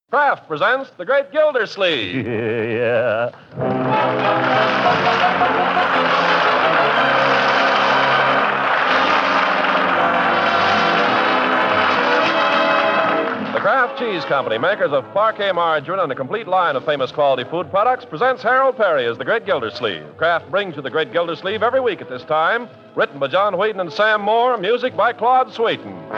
Kraft presents The Great Gildersleeve. Yeah. The Kraft Cheese Company, makers of Parquet margarine and a complete line of famous quality food products, presents Harold Perry as The Great Gildersleeve. Kraft brings you The Great Gildersleeve every week at this time. Written by John Wheaton and Sam Moore, music by Claude Sweeten.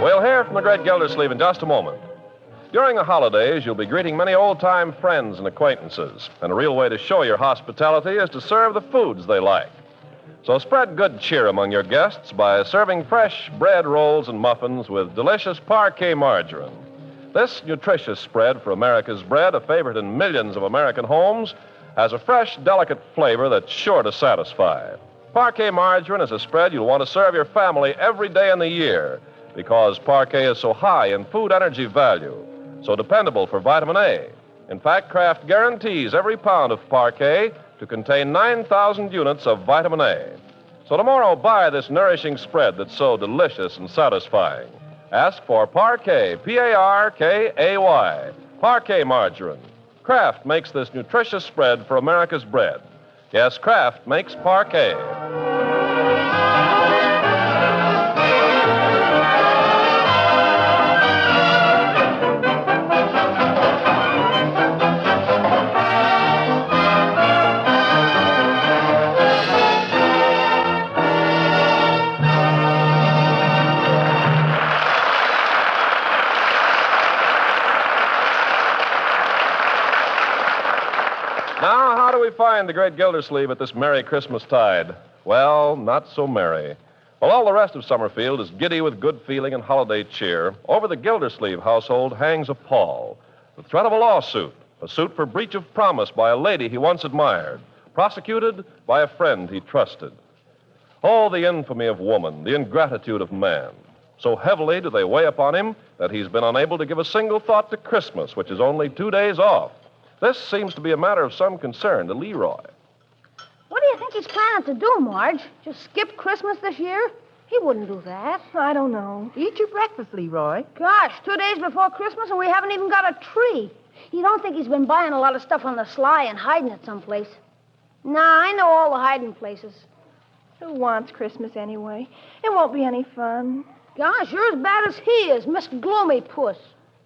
We'll hear from the Great Gildersleeve in just a moment. During the holidays, you'll be greeting many old-time friends and acquaintances, and a real way to show your hospitality is to serve the foods they like. So spread good cheer among your guests by serving fresh bread rolls and muffins with delicious Parquet margarine. This nutritious spread for America's bread, a favorite in millions of American homes, has a fresh, delicate flavor that's sure to satisfy. Parquet margarine is a spread you'll want to serve your family every day in the year, because Parquet is so high in food energy value, so dependable for vitamin A. In fact, Kraft guarantees every pound of Parquet to contain 9,000 units of vitamin A. So tomorrow, buy this nourishing spread that's so delicious and satisfying. Ask for Parquet, P-A-R-K-A-Y, Parquet margarine. Kraft makes this nutritious spread for America's bread. Yes, Kraft makes Parquet. Now, how do we find the Great Gildersleeve at this merry Christmastide? Well, not so merry. While all the rest of Summerfield is giddy with good feeling and holiday cheer, over the Gildersleeve household hangs a pall, the threat of a lawsuit, a suit for breach of promise by a lady he once admired, prosecuted by a friend he trusted. Oh, the infamy of woman, the ingratitude of man. So heavily do they weigh upon him that he's been unable to give a single thought to Christmas, which is only 2 days off. This seems to be a matter of some concern to Leroy. What do you think he's planning to do, Marge? Just skip Christmas this year? He wouldn't do that. I don't know. Eat your breakfast, Leroy. Gosh, 2 days before Christmas and we haven't even got a tree. You don't think he's been buying a lot of stuff on the sly and hiding it someplace? Nah, I know all the hiding places. Who wants Christmas anyway? It won't be any fun. Gosh, you're as bad as he is, Miss Gloomy Puss.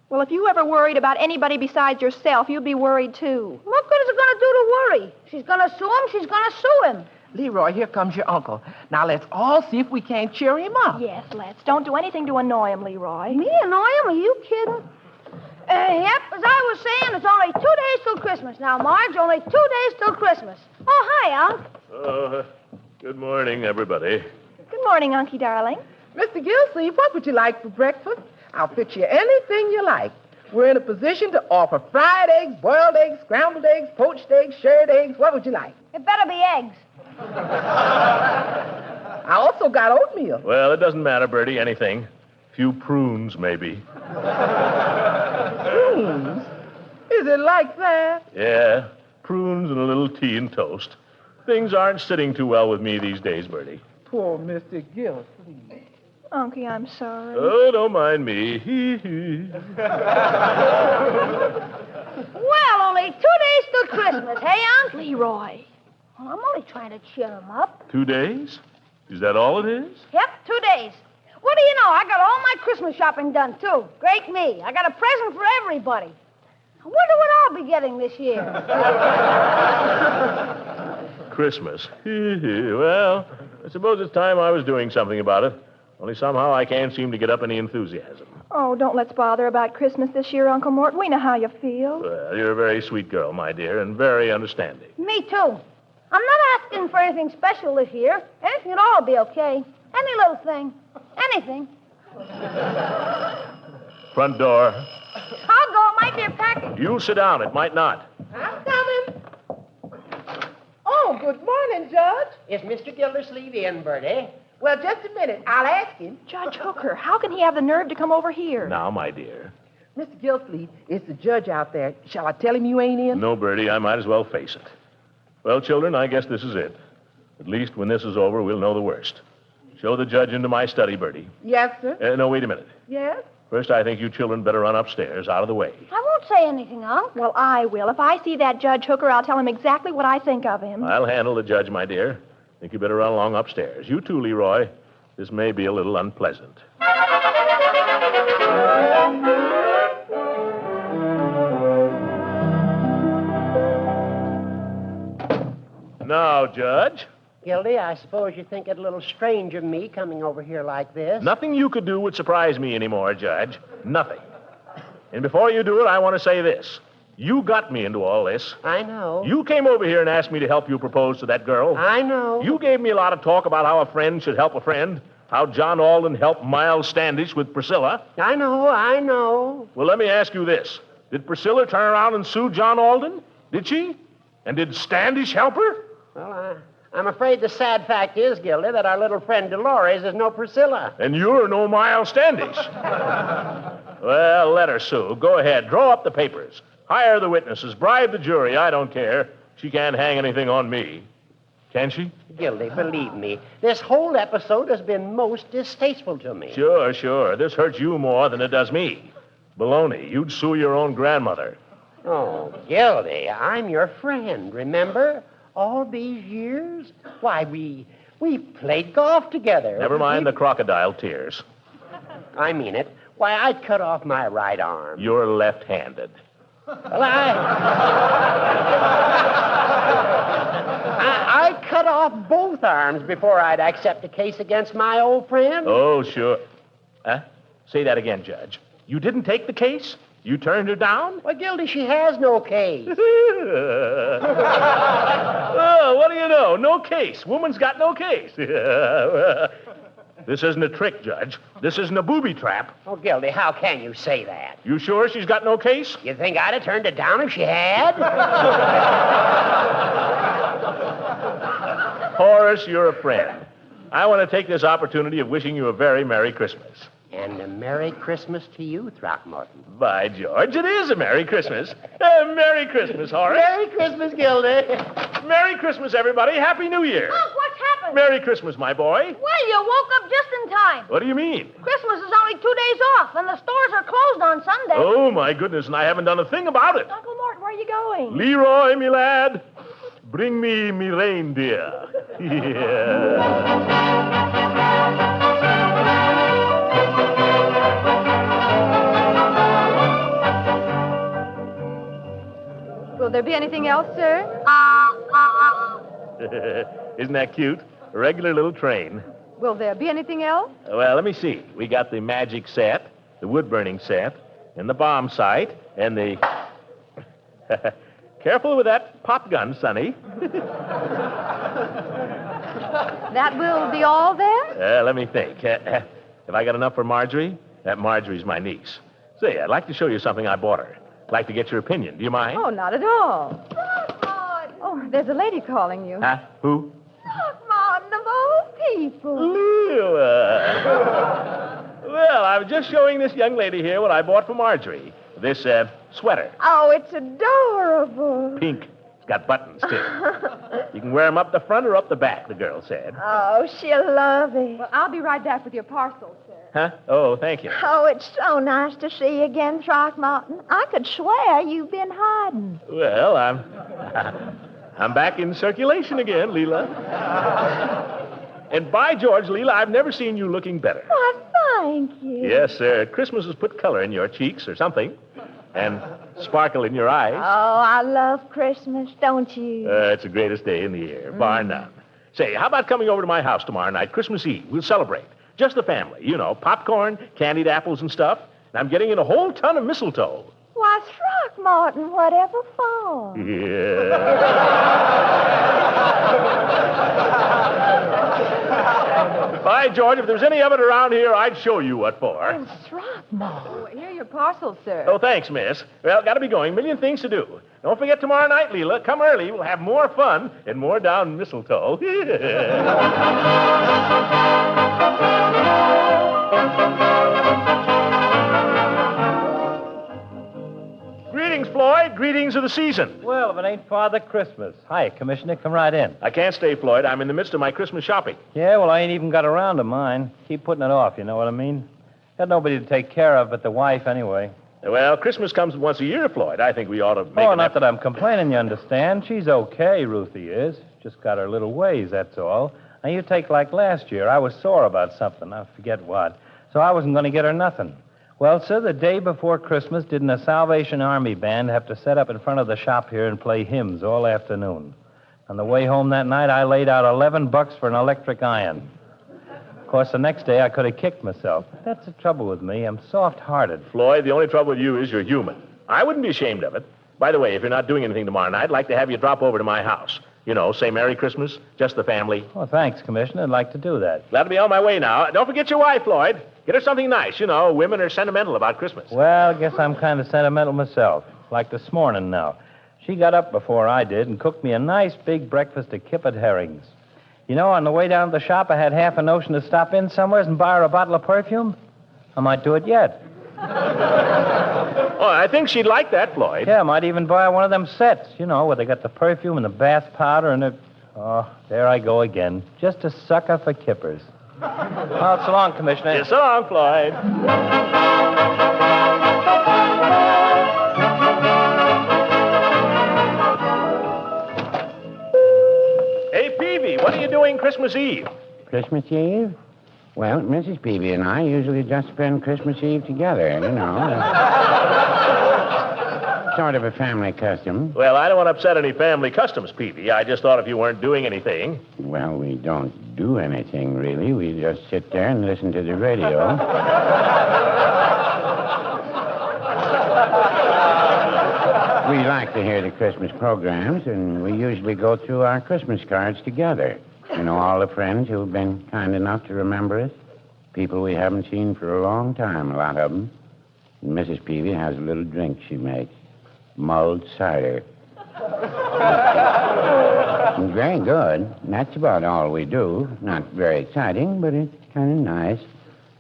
Well, if you ever worried about anybody besides yourself, you'd be worried, too. What good is it going to do to worry? She's going to sue him, she's going to sue him. Leroy, here comes your uncle. Now, let's all see if we can't cheer him up. Yes, let's. Don't do anything to annoy him, Leroy. Me annoy him? Are you kidding? Yep, as I was saying, it's only 2 days till Christmas. Now, Marge, only 2 days till Christmas. Oh, hi, Unc. Oh, good morning, everybody. Good morning, Unky darling. Mr. Gildersleeve, what would you like for breakfast? I'll fix you anything you like. We're in a position to offer fried eggs, boiled eggs, scrambled eggs, poached eggs, shirred eggs. What would you like? It better be eggs. I also got oatmeal. Well, it doesn't matter, Bertie, anything. Few prunes, maybe. Prunes? Is it like that? Yeah, prunes and a little tea and toast. Things aren't sitting too well with me these days, Bertie. Poor Mr. Gildersleeve. Unky, I'm sorry. Oh, don't mind me. Well, only 2 days till Christmas, hey, Unc? Leroy. Well, I'm only trying to cheer him up. 2 days? Is that all it is? Yep, 2 days. What do you know? I got all my Christmas shopping done, too. Great me. I got a present for everybody. I wonder what I'll be getting this year. Christmas. Well, I suppose it's time I was doing something about it. Only somehow I can't seem to get up any enthusiasm. Oh, don't let's bother about Christmas this year, Uncle Mort. We know how you feel. Well, you're a very sweet girl, my dear, and very understanding. Me, too. I'm not asking for anything special this year. Anything at all will be okay. Any little thing. Anything. Front door. I'll go. It might be a package. You sit down. It might not. I'm coming. Oh, good morning, Judge. Is Mr. Gildersleeve in, Bertie? Well, just a minute. I'll ask him. Judge Hooker, how can he have the nerve to come over here? Now, my dear. Mr. Gildersleeve, it's the judge out there. Shall I tell him you ain't in? No, Bertie, I might as well face it. Well, children, I guess this is it. At least when this is over, we'll know the worst. Show the judge into my study, Bertie. Yes, sir. No, wait a minute. Yes? First, I think you children better run upstairs, out of the way. I won't say anything, Unc. Well, I will. If I see that Judge Hooker, I'll tell him exactly what I think of him. I'll handle the judge, my dear. Think you better run along upstairs. You too, Leroy. This may be a little unpleasant. Now, Judge. Gildy, I suppose you think it a little strange of me coming over here like this. Nothing you could do would surprise me anymore, Judge. Nothing. And before you do it, I want to say this. You got me into all this. I know. You came over here and asked me to help you propose to that girl. I know. You gave me a lot of talk about how a friend should help a friend, how John Alden helped Miles Standish with Priscilla. I know. Well, let me ask you this. Did Priscilla turn around and sue John Alden? Did she? And did Standish help her? Well, I'm afraid the sad fact is, Gildy, that our little friend Dolores is no Priscilla. And you're no Miles Standish. Well, let her sue. Go ahead. Draw up the papers. Hire the witnesses. Bribe the jury. I don't care. She can't hang anything on me. Can she? Gildy, believe me, this whole episode has been most distasteful to me. Sure. This hurts you more than it does me. Baloney, you'd sue your own grandmother. Oh, Gildy, I'm your friend, remember? All these years? Why, we played golf together. Never mind the crocodile tears. I mean it. Why, I'd cut off my right arm. You're left-handed. Well, I'd cut off both arms before I'd accept a case against my old friend. Oh, sure. Huh? Say that again, Judge. You didn't take the case? You turned her down? Well, Gildy, she has no case. Oh, what do you know? No case. Woman's got no case. This isn't a trick, Judge. This isn't a booby trap. Oh, Gildy, how can you say that? You sure she's got no case? You think I'd have turned it down if she had? Horace, you're a friend. I want to take this opportunity of wishing you a very Merry Christmas. And a Merry Christmas to you, Throckmorton. By George, it is a Merry Christmas. Merry Christmas, Horace. Merry Christmas, Gildy. Merry Christmas, everybody. Happy New Year. Unc, what's happened? Merry Christmas, my boy. Well, you woke up just in time. What do you mean? Christmas is only 2 days off, and the stores are closed on Sunday. Oh, my goodness, and I haven't done a thing about it. Uncle Morton, where are you going? Leroy, me lad, bring me reindeer. Yeah. Will there be anything else, sir? Isn't that cute? A regular little train. Will there be anything else? Well, let me see. We got the magic set, the wood-burning set, and the bomb sight, and the... Careful with that pop gun, Sonny. That will be all then? Let me think. Have I got enough for Marjorie? Marjorie's my niece. Say, I'd like to show you something I bought her. I'd like to get your opinion. Do you mind? Oh, not at all. Oh, there's a lady calling you. Huh? Who? Martin, of all people. Well, I was just showing this young lady here what I bought for Marjorie. This sweater. Oh, it's adorable. Pink. It's got buttons, too. You can wear them up the front or up the back, the girl said. Oh, she'll love it. Well, I'll be right back with your parcel, sir. Huh? Oh, thank you. Oh, it's so nice to see you again, Throckmorton. I could swear you've been hiding. Well, I'm back in circulation again, Leela. And by George, Leela, I've never seen you looking better. Why, thank you. Yes, sir. Christmas has put color in your cheeks or something. And sparkle in your eyes. Oh, I love Christmas, don't you? It's the greatest day in the year, bar none. Say, how about coming over to my house tomorrow night, Christmas Eve? We'll celebrate. Just the family. You know, popcorn, candied apples and stuff. And I'm getting in a whole ton of mistletoe. Why, Throckmorton, whatever for? Yeah. By George, if there's any of it around here, I'd show you what for. Oh, Throckmorton. Here are your parcels, sir. Oh, thanks, miss. Well, got to be going. Million things to do. Don't forget tomorrow night, Leela. Come early. We'll have more fun and more down mistletoe. Greetings, Floyd. Greetings of the season. Well, if it ain't Father Christmas. Hi, Commissioner. Come right in. I can't stay, Floyd. I'm in the midst of my Christmas shopping. Yeah, well, I ain't even got around to mine. Keep putting it off, you know what I mean? Got nobody to take care of but the wife, anyway. Well, Christmas comes once a year, Floyd. I think we ought to make Oh, an not effort. that I'm complaining, you understand. She's okay, Ruthie is. Just got her little ways, that's all. Now, you take like last year. I was sore about something. I forget what. So I wasn't going to get her nothing. Well, sir, the day before Christmas, didn't a Salvation Army band have to set up in front of the shop here and play hymns all afternoon? On the way home that night, I laid out $11 for an electric iron. Of course, the next day I could have kicked myself. That's the trouble with me. I'm soft-hearted. Floyd, the only trouble with you is you're human. I wouldn't be ashamed of it. By the way, if you're not doing anything tomorrow night, I'd like to have you drop over to my house. You know, say Merry Christmas, just the family. Oh, thanks, Commissioner. I'd like to do that. Glad to be on my way now. Don't forget your wife, Floyd. Get her something nice. You know, women are sentimental about Christmas. Well, I guess I'm kind of sentimental myself. Like this morning now. She got up before I did and cooked me a nice big breakfast of kippered herrings. You know, on the way down to the shop, I had half a notion to stop in somewhere and buy her a bottle of perfume. I might do it yet. Oh, I think she'd like that, Floyd. Yeah, I might even buy her one of them sets, you know, where they got the perfume and the bath powder and the... Oh, there I go again. Just a sucker for kippers. Well, so long, Commissioner. Yeah, so long, Floyd. Hey, Peavy, what are you doing Christmas Eve? Christmas Eve? Well, Mrs. Peavy and I usually just spend Christmas Eve together, you know. Sort of a family custom. Well, I don't want to upset any family customs, Peavy. I just thought if you weren't doing anything. Well, we don't do anything, really. We just sit there and listen to the radio. We like to hear the Christmas programs, and we usually go through our Christmas cards together. You know, all the friends who've been kind enough to remember us. People we haven't seen for a long time, a lot of them. And Mrs. Peavy has a little drink she makes. Mulled cider. Very good. And that's about all we do. Not very exciting, but it's kind of nice.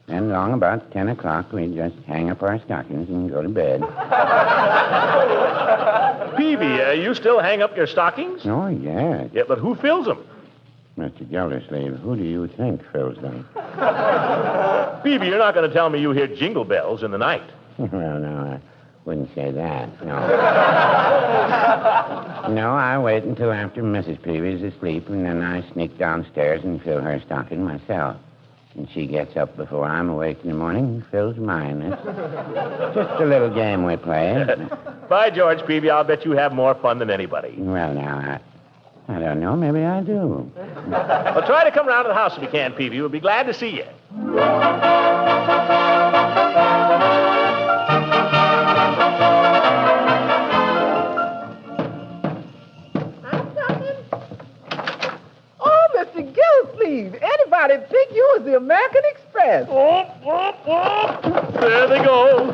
And along about 10 o'clock, we just hang up our stockings and go to bed. Peavy, you still hang up your stockings? Oh, yes. Yeah, but who fills them? Mr. Gildersleeve, who do you think fills them? Peavy, you're not going to tell me you hear jingle bells in the night. Well, no, I wouldn't say that, no. No, I wait until after Mrs. Peavy's asleep, and then I sneak downstairs and fill her stocking myself. And she gets up before I'm awake in the morning and fills mine. It's just a little game we play. By George, Peavy, I'll bet you have more fun than anybody. Well, now, I don't know. Maybe I do. Well, try to come round to the house if you can, Peavy. We'll be glad to see you. Gildersleeve, anybody think you was the American Express? There they go.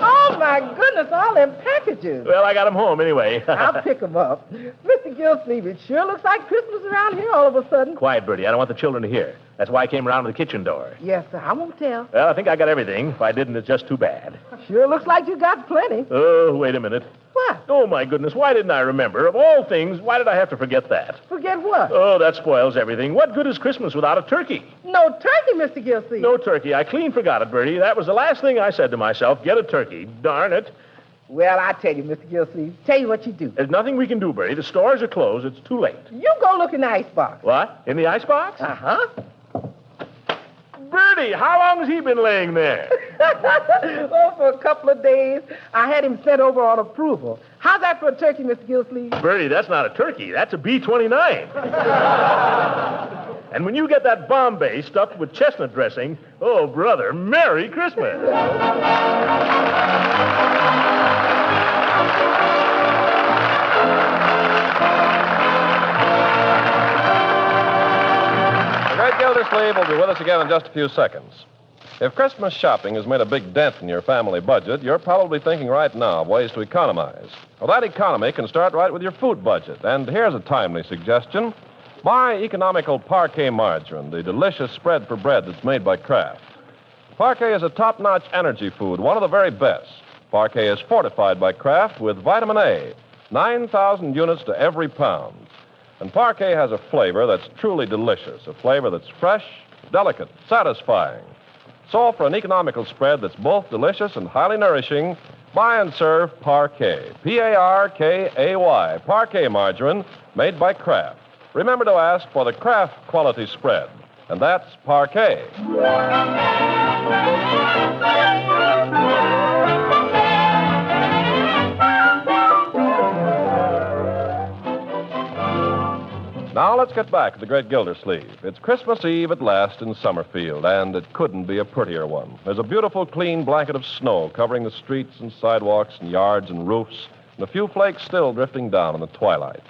Oh, my goodness, all them packages. Well, I got them home anyway. I'll pick them up. Mr. Gildersleeve, it sure looks like Christmas around here all of a sudden. Quiet, Bertie. I don't want the children to hear. That's why I came around to the kitchen door. Yes, sir, I won't tell. Well, I think I got everything. If I didn't, it's just too bad. Sure looks like you got plenty. Oh, wait a minute. What? Oh, my goodness. Why didn't I remember? Of all things, why did I have to forget that? Forget what? Oh, that spoils everything. What good is Christmas without a turkey? No turkey, Mr. Gildersleeve. No turkey. I clean forgot it, Bertie. That was the last thing I said to myself. Get a turkey. Darn it. Well, I tell you, Mr. Gildersleeve, tell you what you do. There's nothing we can do, Bertie. The stores are closed. It's too late. You go look in the icebox. What? In the icebox? Uh-huh. Bertie, how long has he been laying there? Oh, for a couple of days. I had him sent over on approval. How's that for a turkey, Mr. Gildersleeve? Bertie, that's not a turkey. That's a B-29. And when you get that Bombay stuffed with chestnut dressing, oh, brother, Merry Christmas. great Gildersleeve will be with us again in just a few seconds. If Christmas shopping has made a big dent in your family budget, you're probably thinking right now of ways to economize. Well, that economy can start right with your food budget. And here's a timely suggestion. Buy economical Parquet margarine, the delicious spread for bread that's made by Kraft. Parquet is a top-notch energy food, one of the very best. Parquet is fortified by Kraft with vitamin A, 9,000 units to every pound. And Parquet has a flavor that's truly delicious, a flavor that's fresh, delicate, satisfying. So for an economical spread that's both delicious and highly nourishing, buy and serve Parquet. Parkay, Parquet margarine made by Kraft. Remember to ask for the Kraft quality spread. And that's Parquet. Now let's get back to the great Gildersleeve. It's Christmas Eve at last in Summerfield, and it couldn't be a prettier one. There's a beautiful, clean blanket of snow covering the streets and sidewalks and yards and roofs, and a few flakes still drifting down in the twilight.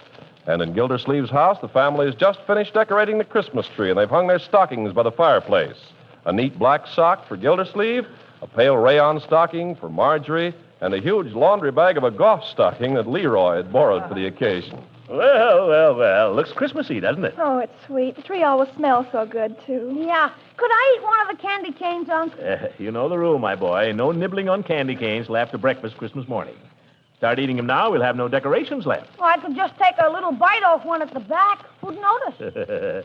And in Gildersleeve's house, the family has just finished decorating the Christmas tree, and they've hung their stockings by the fireplace. A neat black sock for Gildersleeve, a pale rayon stocking for Marjorie, and a huge laundry bag of a golf stocking that Leroy had borrowed for the occasion. Well. Looks Christmassy, doesn't it? Oh, it's sweet. The tree always smells so good, too. Yeah. Could I eat one of the candy canes, Unc? You know the rule, my boy. No nibbling on candy canes till after breakfast Christmas morning. Start eating them now, we'll have no decorations left. Well, I could just take a little bite off one at the back. Who'd notice?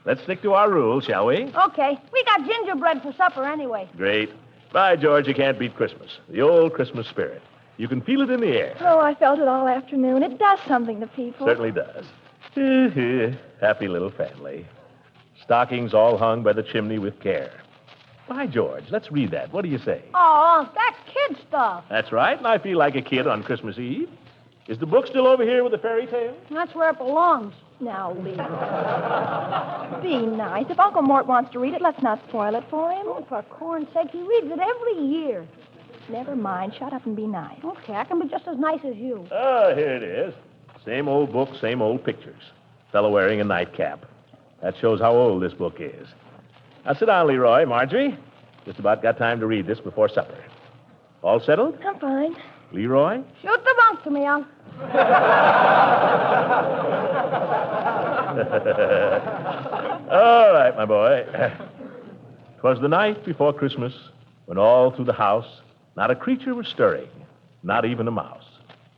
Let's stick to our rules, shall we? Okay. We got gingerbread for supper anyway. Great. By George, you can't beat Christmas. The old Christmas spirit. You can feel it in the air. Oh, I felt it all afternoon. It does something to people. Certainly does. Happy little family. Stockings all hung by the chimney with care. By George, let's read that. What do you say? Oh, Unc, that's kid stuff. That's right, and I feel like a kid on Christmas Eve. Is the book still over here with the fairy tale? That's where it belongs. Now, Lee. Be nice. If Uncle Mort wants to read it, let's not spoil it for him. Oh, for corn's sake, he reads it every year. Never mind. Shut up and be nice. Okay, I can be just as nice as you. Oh, here it is. Same old book, same old pictures. Fellow wearing a nightcap. That shows how old this book is. Now, sit down, Leroy. Marjorie, just about got time to read this before supper. All settled? I'm fine. Leroy? Shoot the bunk to me, Unc. All right, my boy. 'Twas the night before Christmas when all through the house not a creature was stirring, not even a mouse.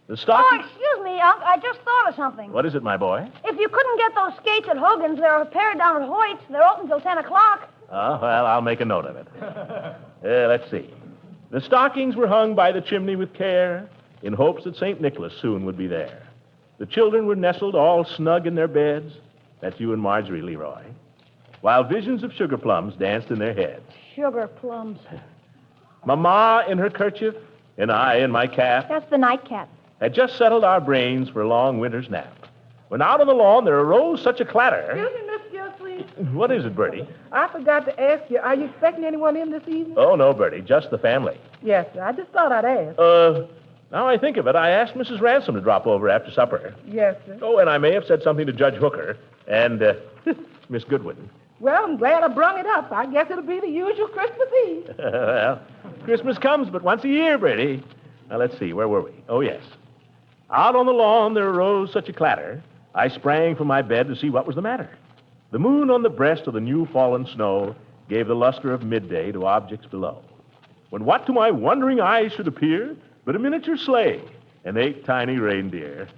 The Oh, stocking... excuse me, Unc. I just thought of something. What is it, my boy? If you couldn't get those skates at Hogan's, they're repaired down at Hoyt's. They're open till 10 o'clock. Oh, well, I'll make a note of it. Let's see. The stockings were hung by the chimney with care in hopes that St. Nicholas soon would be there. The children were nestled all snug in their beds. That's you and Marjorie, Leroy. While visions of sugar plums danced in their heads. Sugar plums. Mama in her kerchief and I in my cap That's the nightcap. had just settled our brains for a long winter's nap. When out on the lawn there arose such a clatter. Excuse me, Miss Gildersleeve. What is it, Bertie? I forgot to ask you, are you expecting anyone in this evening? Oh, no, Bertie, just the family. Yes, sir. I just thought I'd ask. Now I think of it, I asked Mrs. Ransom to drop over after supper. Yes, sir. Oh, and I may have said something to Judge Hooker and Miss Goodwin. Well, I'm glad I brung it up. I guess it'll be the usual Christmas Eve. Well, Christmas comes but once a year, Bertie. Now, let's see, where were we? Oh, yes. Out on the lawn there arose such a clatter, I sprang from my bed to see what was the matter. The moon on the breast of the new fallen snow gave the luster of midday to objects below. When what to my wondering eyes should appear but a miniature sleigh and 8 tiny reindeer.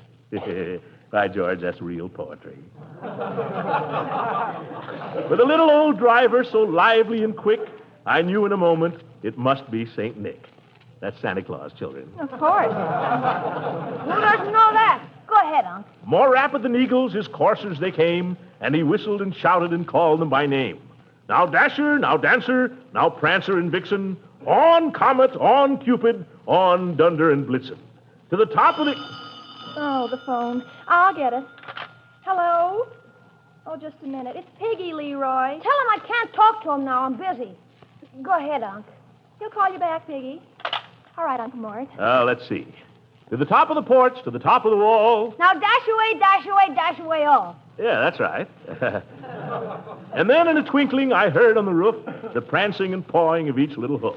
By George, that's real poetry. With a little old driver so lively and quick, I knew in a moment it must be St. Nick. That's Santa Claus, children. Of course. Who doesn't know that? Go ahead, Unc. More rapid than eagles, his coursers they came, and he whistled and shouted and called them by name. Now Dasher, now Dancer, now Prancer and Vixen, on Comet, on Cupid, on Dunder and Blitzen. To the top of the... Oh, the phone. I'll get it. Hello? Oh, just a minute. It's Piggy, Leroy. Tell him I can't talk to him now. I'm busy. Go ahead, Unc. He'll call you back, Piggy. All right, Uncle Mort. Let's see. To the top of the porch, to the top of the wall. Now dash away, dash away, dash away all. Yeah, that's right. And then in a twinkling, I heard on the roof the prancing and pawing of each little hoof.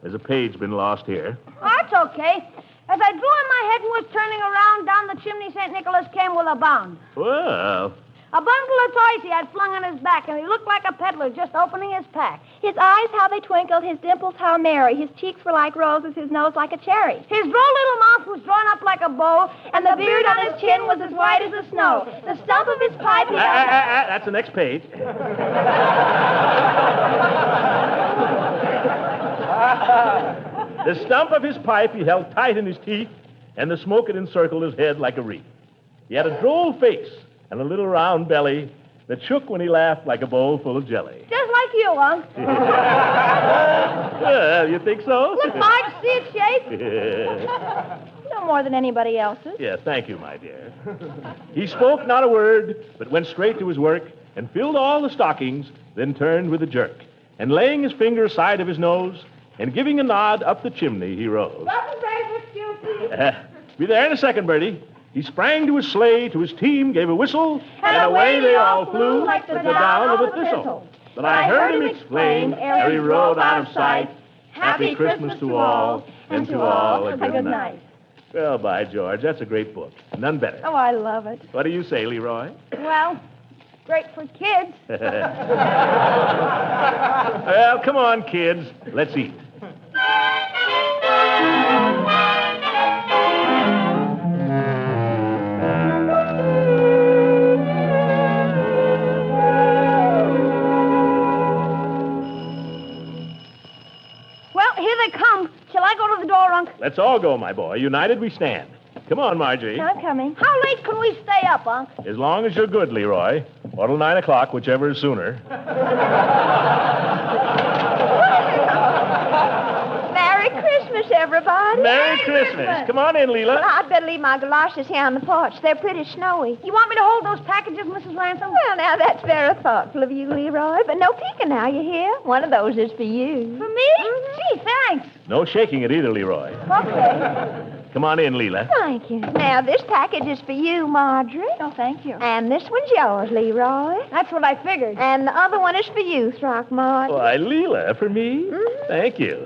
There's a page been lost here. That's okay. As I drew in my head and was turning around, down the chimney St. Nicholas came with a bound. Well, A bundle of toys he had flung on his back, and he looked like a peddler just opening his pack. His eyes, how they twinkled, his dimples, how merry. His cheeks were like roses, his nose like a cherry. His droll little mouth was drawn up like a bow, And the beard on his chin was as white as the snow. The stump of his pipe he held... That's the next page. The stump of his pipe he held tight in his teeth, and the smoke had encircled his head like a wreath. He had a droll face and a little round belly that shook when he laughed like a bowl full of jelly. just like you, Unc. Well, you think so? Look, Marge, see its shape? No more than anybody else's. Yeah, thank you, my dear. He spoke not a word, but went straight to his work and filled all the stockings, then turned with a jerk. And laying his finger aside of his nose and giving a nod up the chimney, he rose. Be there in a second, Bertie. He sprang to his sleigh, to his team, gave a whistle, and away they all flew like the down of a thistle. But I heard him exclaim, ere he rode out of sight, Happy Christmas to all, and to all a good night. Well, by George, that's a great book. None better. Oh, I love it. What do you say, Leroy? Well, great for kids. Well, come on, kids. Let's eat. Well, here they come. Shall I go to the door, Unc? Let's all go, my boy. United we stand. Come on, Marjorie. I'm coming. How late can we stay up, Unc? As long as you're good, Leroy. Or till 9 o'clock, whichever is sooner. Merry Christmas, everybody. Merry Christmas. Come on in, Well, Leela. I'd better leave my galoshes here on the porch. They're pretty snowy. You want me to hold those packages, Mrs. Ransom? Well, now, that's very thoughtful of you, Leroy. But no peeking now, you hear? One of those is for you. For me? Gee, thanks. No shaking it either, Leroy. Okay. Come on in, Leela. Thank you. Now, this package is for you, Marjorie. Oh, thank you. And this one's yours, Leroy. That's what I figured. And the other one is for you, Throckmorton. Why, Leela, for me? Thank you.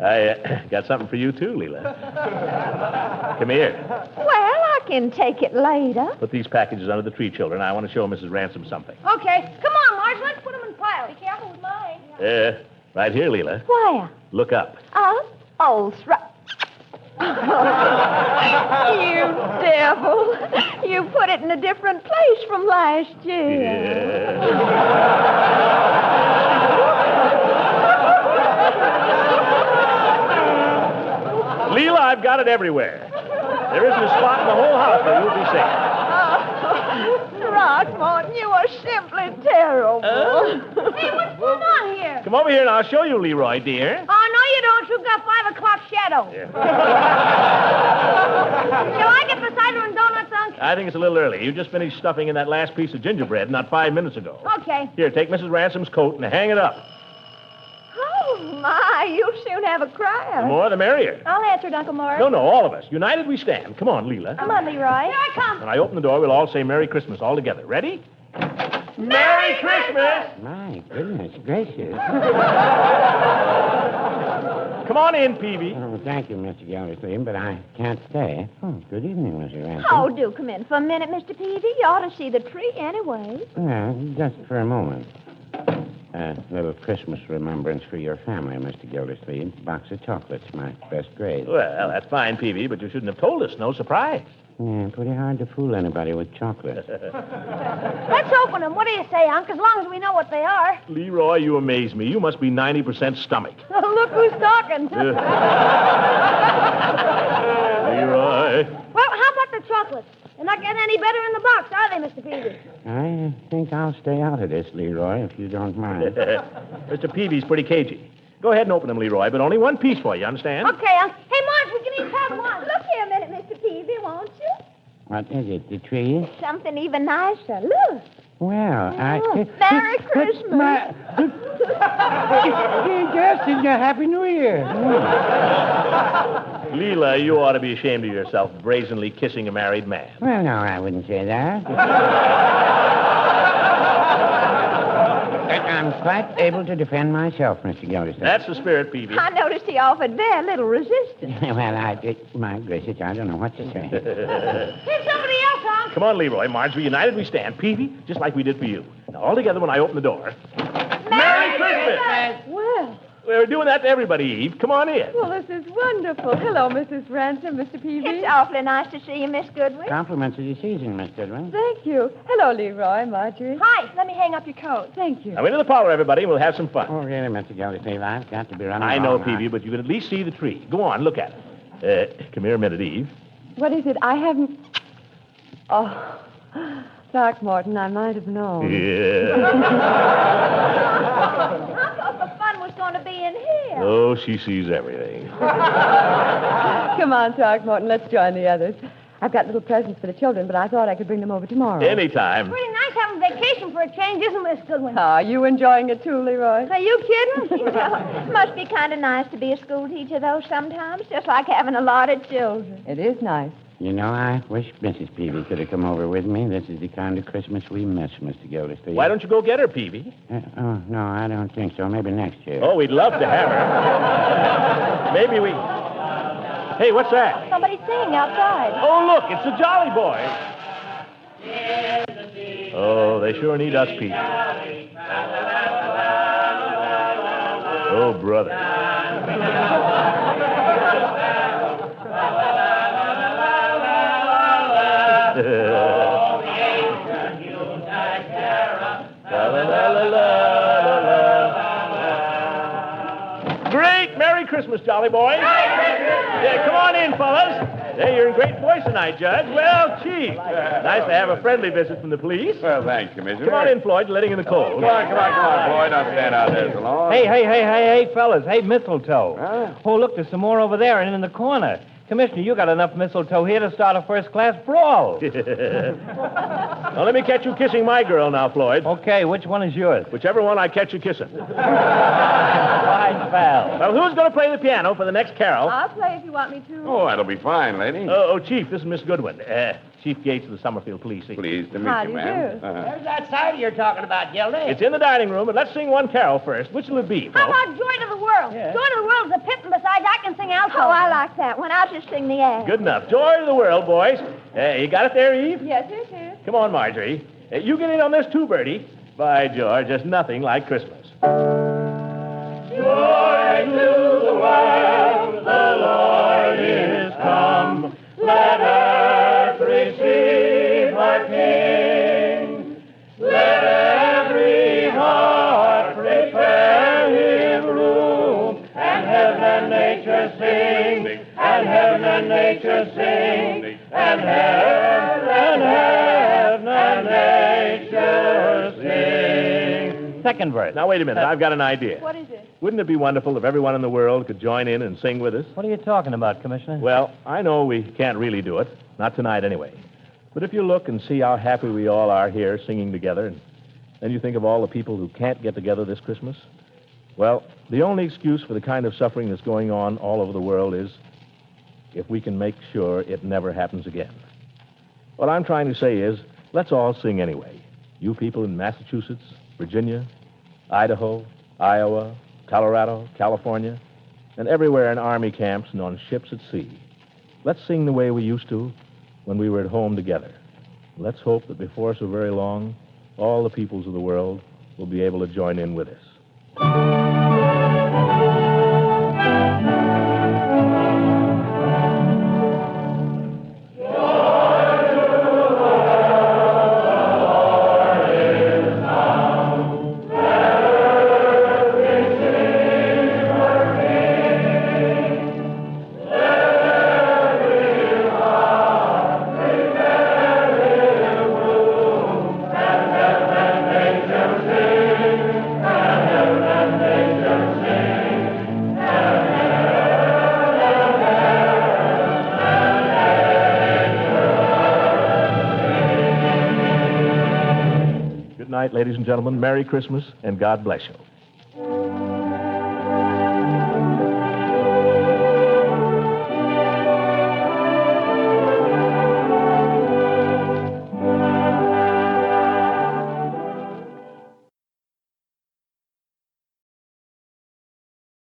I got something for you, too, Leela. Come here. Well, I can take it later. Put these packages under the tree, children. I want to show Mrs. Ransom something. Okay. Come on, Marge. Let's put them in piles. Be careful with mine. Right here, Leela. Where? Look up. Up? Oh, You devil. You put it in a different place from last year. Leela, I've got it everywhere. There isn't a spot in the whole house where you'll be safe. Throckmorton, you are simply terrible. Hey, what's going on here? Come over here and I'll show you, Leroy, dear. Oh, no, you don't. You've got 5 o'clock shadow. Shall I get the cider and donuts, Unc? I think it's a little early. You just finished stuffing in that last piece of gingerbread not 5 minutes ago. Okay. Here, take Mrs. Ransom's coat and hang it up. Oh, my, you'll soon have a The crowd. more, the merrier. I'll answer it, Uncle Morris. No, all of us. United we stand. Come on, Leela. Come on, Leroy. Here I come. When I open the door, we'll all say Merry Christmas all together. Ready? Merry Christmas! My goodness gracious. Come on in, Peavy. Oh, thank you, Mr. Gildersleeve, but I can't stay. Oh, good evening, Mr. Ransom. Oh, do come in for a minute, Mr. Peavy. You ought to see the tree anyway. Well, just for a moment. A little Christmas remembrance for your family, Mr. Gildersleeve. Box of chocolates, my best grade. Well, that's fine, Peavy, but you shouldn't have told us. No surprise. Yeah, pretty hard to fool anybody with chocolate. Let's open them. What do you say, Unc? As long as we know what they are. Leroy, you amaze me. You must be 90% stomach. Look who's talking. Leroy. Well, how about the chocolates? They're not getting any better in the box, are they, Mr. Peavy? I think I'll stay out of this, Leroy, if you don't mind. Mr. Peavy's pretty cagey. Go ahead and open them, Leroy, but only one piece for you, understand? Okay, Unc. Hey, Marge, we can each have one. Look here a minute, Mr. Peavy, won't you? What is it, the tree? Something even nicer. Look. Well, Merry Christmas. Yes, and a Happy New Year. Leela, you ought to be ashamed of yourself, brazenly kissing a married man. Well, no, I wouldn't say that. quite able to defend myself, Mr. Gildersleeve. That's the spirit, Peavy. I noticed he offered very little resistance. My gracious, I don't know what to say. Here's somebody else, Unc. Come on, Leroy. Marjorie, united we stand. Peavy, just like we did for you. Now, all together when I open the door. Merry Christmas! Well, We're doing that to everybody, Eve. Come on in. well, this is wonderful. Hello, Mrs. Ransom, Mr. Peavy. It's awfully nice to see you, Miss Goodwin. Compliments of the season, Miss Goodwin. Thank you. Hello, Leroy, Marjorie. Hi, let me hang up your coat. Thank you. Now, into the parlor, everybody, and we'll have some fun. Oh, really, Mr. Gildersleeve, I've got to be running I know, along now. Peavy, but you can at least see the tree. Go on, look at it. Come here a minute, Eve. What is it? I haven't... Oh, Throckmorton, I might have known. Yeah. I thought the fun was going to be in here. Oh, she sees everything. Come on, Throckmorton, let's join the others. I've got little presents for the children, but I thought I could bring them over tomorrow. Anytime. Pretty nice having vacation for a change, isn't it, Miss Goodwin? Are you enjoying it too, Leroy? Are you kidding? You know, must be kind of nice to be a school teacher, though, sometimes, just like having a lot of children. It is nice. You know, I wish Mrs. Peavy could have come over with me. This is the kind of Christmas we miss, Mr. Gildersleeve. Why don't you go get her, Peavy? Oh, no, I don't think so. Maybe next year. Oh, we'd love to have her. Maybe we... Hey, what's that? Somebody's singing outside. Oh, look, it's the Jolly Boys. Oh, they sure need us, Pete. Oh, brother. Great Merry Christmas, Jolly Boys. Yeah, come on in, fellas. Hey, you're in great voice tonight, Judge. Well, Chief. Nice to have a friendly visit from the police. Well, thanks, Commissioner. Come on in, Floyd. Letting in the cold. Come on, Floyd. Don't stand out there so long. Hey, fellas. Hey, mistletoe. Huh? Oh, look, there's some more over there and in the corner. Commissioner, you got enough mistletoe here to start a first-class brawl. Now, let me catch you kissing my girl now, Floyd. Okay, which one is yours? Whichever one I catch you kissing. Fine, pal. Well, who's going to play the piano for the next carol? I'll play if you want me to. Oh, that'll be fine, lady. Chief, this is Miss Goodwin. Chief Gates of the Summerfield Police. Pleased to meet How you, do you ma'am. do? Uh-huh. that cider you're talking about, Gildy? It's in the dining room, but let's sing one carol first. Which will it be, How folks? about Joy to the World? Yeah. Joy to the World is a pip, and besides, I can sing alto. Oh, I like that one. I'll just sing the air. Good enough. Joy to the world, boys. You got it there, Eve? Yes, it is. Come on, Marjorie. You get in on this too, Bertie. By George, just nothing like Christmas. Joy to the world, the Lord is come. Let earth receive her King. Let every heart prepare him room. And heaven and nature sing. And heaven and nature sing. And heaven and nature sing. Second verse. Now, wait a minute. I've got an idea. What is it? Wouldn't it be wonderful if everyone in the world could join in and sing with us? What are you talking about, Commissioner? Well, I know we can't really do it. Not tonight, anyway. But if you look and see how happy we all are here singing together, and then you think of all the people who can't get together this Christmas, well, the only excuse for the kind of suffering that's going on all over the world is if we can make sure it never happens again. What I'm trying to say is, let's all sing anyway. You people in Massachusetts, Virginia, Idaho, Iowa, Colorado, California, and everywhere in Army camps and on ships at sea. Let's sing the way we used to when we were at home together. Let's hope that before so very long, all the peoples of the world will be able to join in with us. Good night, ladies and gentlemen. Merry Christmas, and God bless you.